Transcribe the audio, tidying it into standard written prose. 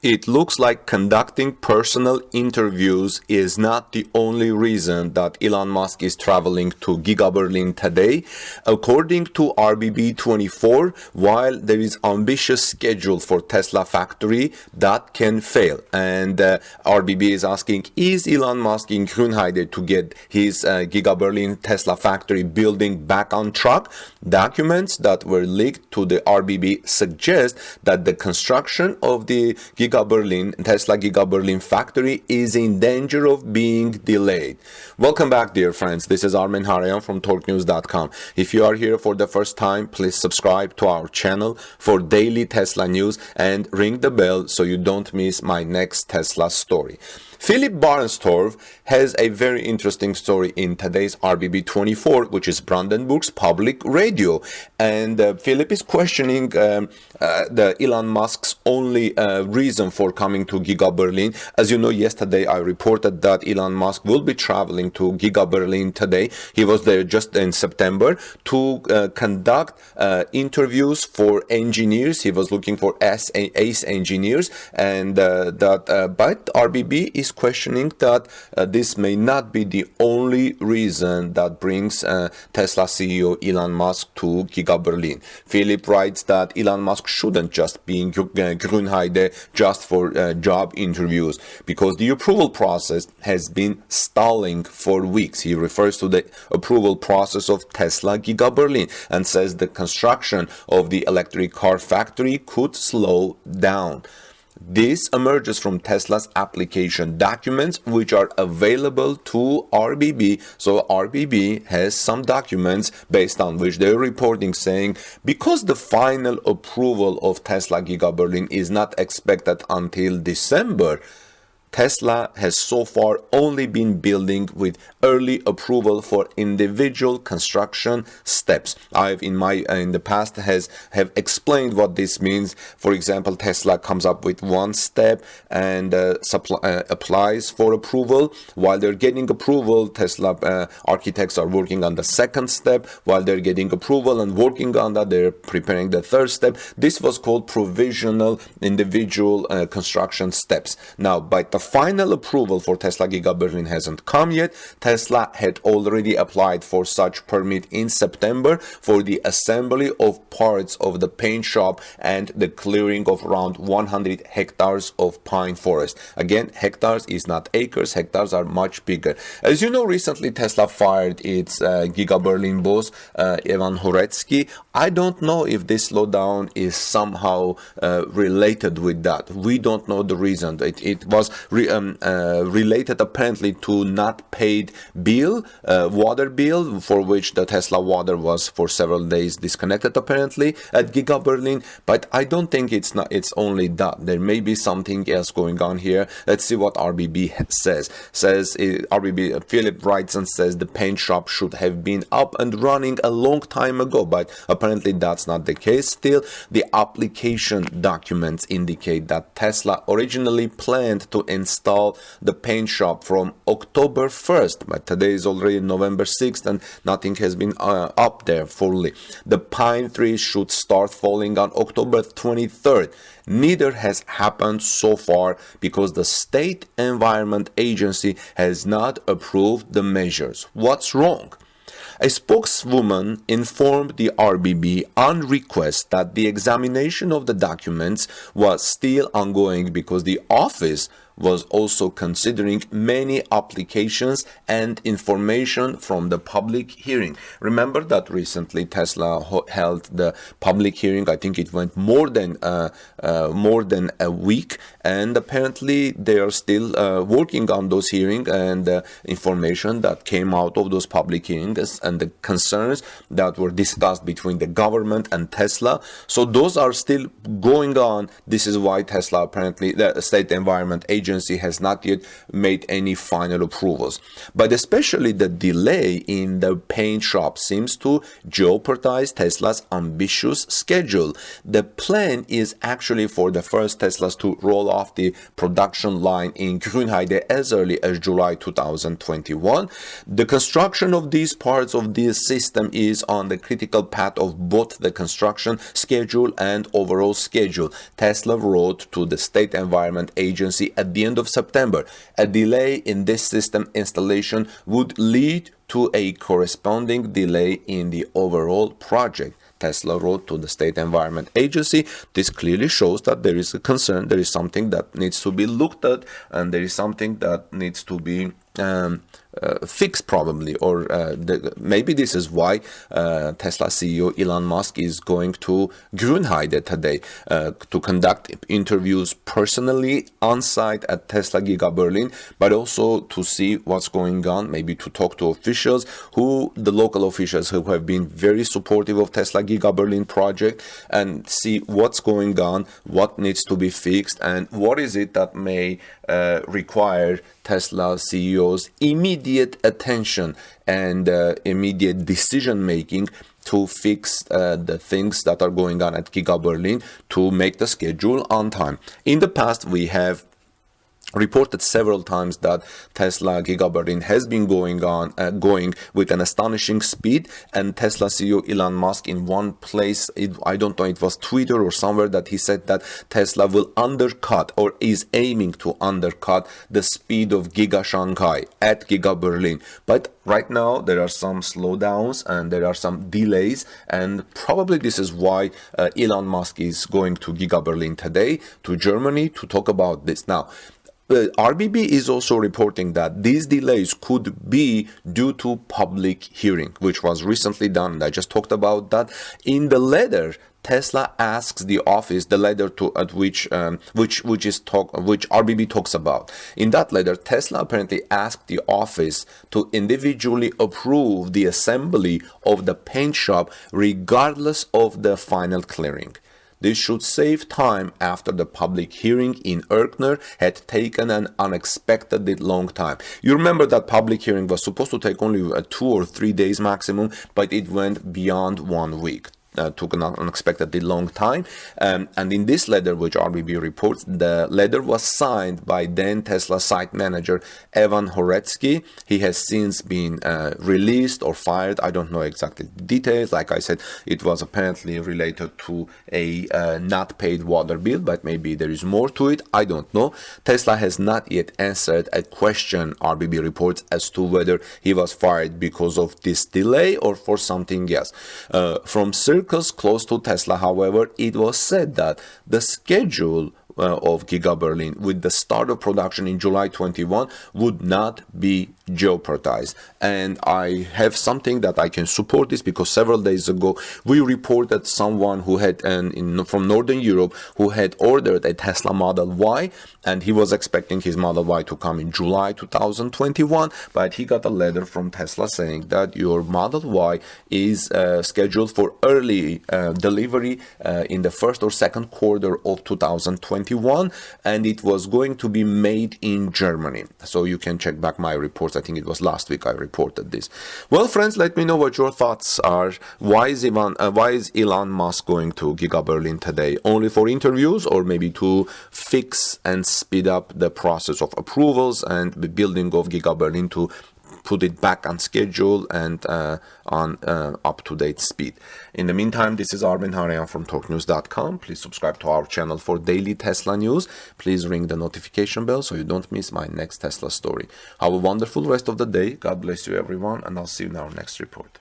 It looks like conducting personal interviews is not the only reason that Elon Musk is traveling to Giga Berlin today. According to RBB24, while there is ambitious schedule for Tesla factory, that can fail. And RBB is asking, is Elon Musk in Grünheide to get his Giga Berlin Tesla factory building back on track? Documents that were leaked to the RBB suggest that the construction of the Tesla Giga Berlin factory is in danger of being delayed. Welcome back, dear friends. This is Armen Harayan from TorqueNews.com. If you are here for the first time, please subscribe to our channel for daily Tesla news and ring the bell so you don't miss my next Tesla story. Philip Barnstorff has a very interesting story in today's RBB24, which is Brandenburg's public radio. And Philip is questioning the Elon Musk's only reason for coming to Giga Berlin. As you know, yesterday I reported that Elon Musk will be traveling to Giga Berlin today. He was there just in September to conduct interviews for engineers. He was looking for ace engineers, and but RBB is questioning that this may not be the only reason that brings Tesla CEO Elon Musk to Giga Berlin. Philip writes that Elon Musk shouldn't just be in Grünheide just for job interviews, because the approval process has been stalling for weeks. He refers to the approval process of Tesla Giga Berlin and says the construction of the electric car factory could slow down. This emerges from Tesla's application documents, which are available to RBB. So RBB has some documents based on which they're reporting, saying because the final approval of Tesla Giga Berlin is not expected until December, Tesla has so far only been building with early approval for individual construction steps. I've in the past have explained what this means. For example, Tesla comes up with one step and applies for approval. While they're getting approval, Tesla architects are working on the second step. While they're getting approval and working on that, they're preparing the third step. This was called provisional individual construction steps. Now, by the final approval for Tesla Giga Berlin hasn't come yet. Tesla had already applied for such permit in September for the assembly of parts of the paint shop and the clearing of around 100 hectares of pine forest. Again, hectares is not acres. Hectares are much bigger. As you know, recently Tesla fired its Giga Berlin boss, Ivan Horetsky. I don't know if this slowdown is somehow related with that. We don't know the reason. It was related apparently to not paid bill, water bill, for which the Tesla water was for several days disconnected apparently at Giga Berlin. But I don't think it's only that. There may be something else going on here. Let's see what RBB says. RBB Philip writes and says the paint shop should have been up and running a long time ago, but apparently that's not the case. Still, the application documents indicate that Tesla originally planned to install the paint shop from October 1st, but today is already November 6th and nothing has been up there fully. The pine trees should start falling on October 23rd. Neither has happened so far because the State Environment Agency has not approved the measures. What's wrong? A spokeswoman informed the RBB on request that the examination of the documents was still ongoing because the office was also considering many applications and information from the public hearing. Remember that recently Tesla held the public hearing. I think it went more than a week, and apparently they are still working on those hearings and information that came out of those public hearings and the concerns that were discussed between the government and Tesla. So those are still going on. This is why Tesla, apparently the State Environment Agency agency has not yet made any final approvals. But especially the delay in the paint shop seems to jeopardize Tesla's ambitious schedule. The plan is actually for the first Teslas to roll off the production line in Grünheide as early as July 2021. The construction of these parts of this system is on the critical path of both the construction schedule and overall schedule, Tesla wrote to the State Environment Agency at the end of September. A delay in this system installation would lead to a corresponding delay in the overall project, Tesla wrote to the State Environment Agency. This clearly shows that there is a concern, there is something that needs to be looked at, and there is something that needs to be fixed probably, or maybe this is why Tesla CEO Elon Musk is going to Grünheide today to conduct interviews personally on site at Tesla Giga Berlin, but also to see what's going on, maybe to talk to officials, the local officials who have been very supportive of Tesla Giga Berlin project, and see what's going on, what needs to be fixed, and what is it that may require Tesla CEO's immediate attention and immediate decision making to fix the things that are going on at Giga Berlin to make the schedule on time. In the past, we have reported several times that Tesla Giga Berlin has been going with an astonishing speed, and Tesla CEO Elon Musk in one place, I don't know, it was Twitter or somewhere, that he said that Tesla will undercut or is aiming to undercut the speed of Giga Shanghai at Giga Berlin. But right now there are some slowdowns and there are some delays, and probably this is why Elon Musk is going to Giga Berlin today, to Germany, to talk about this. Now, RBB is also reporting that these delays could be due to public hearing, which was recently done, and I just talked about that. In the letter, Tesla asks the office, the letter which RBB talks about. In that letter, Tesla apparently asked the office to individually approve the assembly of the paint shop regardless of the final clearing. This should save time after the public hearing in Erkner had taken an unexpectedly long time. You remember that public hearing was supposed to take only 2 or 3 days maximum, but it went beyond 1 week. Took an unexpectedly long time, and in this letter, which RBB reports, the letter was signed by then Tesla site manager Evan Horetsky. He has since been released or fired. I don't know exactly the details. Like I said, it was apparently related to a not paid water bill, but maybe there is more to it. I don't know. Tesla has not yet answered a question, RBB reports, as to whether he was fired because of this delay or for something else. From circles close to Tesla, however, it was said that the schedule of Giga Berlin with the start of production in July 21 would not be jeopardized. And I have something that I can support this, because several days ago we reported someone who had from Northern Europe who had ordered a Tesla Model Y, and he was expecting his Model Y to come in July 2021, but he got a letter from Tesla saying that your Model Y is scheduled for early delivery in the first or second quarter of 2021, and it was going to be made in Germany. So you can check back my reports. I think it was last week I reported this. Well, friends, let me know what your thoughts are. Why is Elon Musk going to Giga Berlin today? Only for interviews, or maybe to fix and speed up the process of approvals and the building of Giga Berlin to put it back on schedule and on up-to-date speed. In the meantime, this is Armin Harayan from TalkNews.com. Please subscribe to our channel for daily Tesla news. Please ring the notification bell so you don't miss my next Tesla story. Have a wonderful rest of the day. God bless you, everyone, and I'll see you in our next report.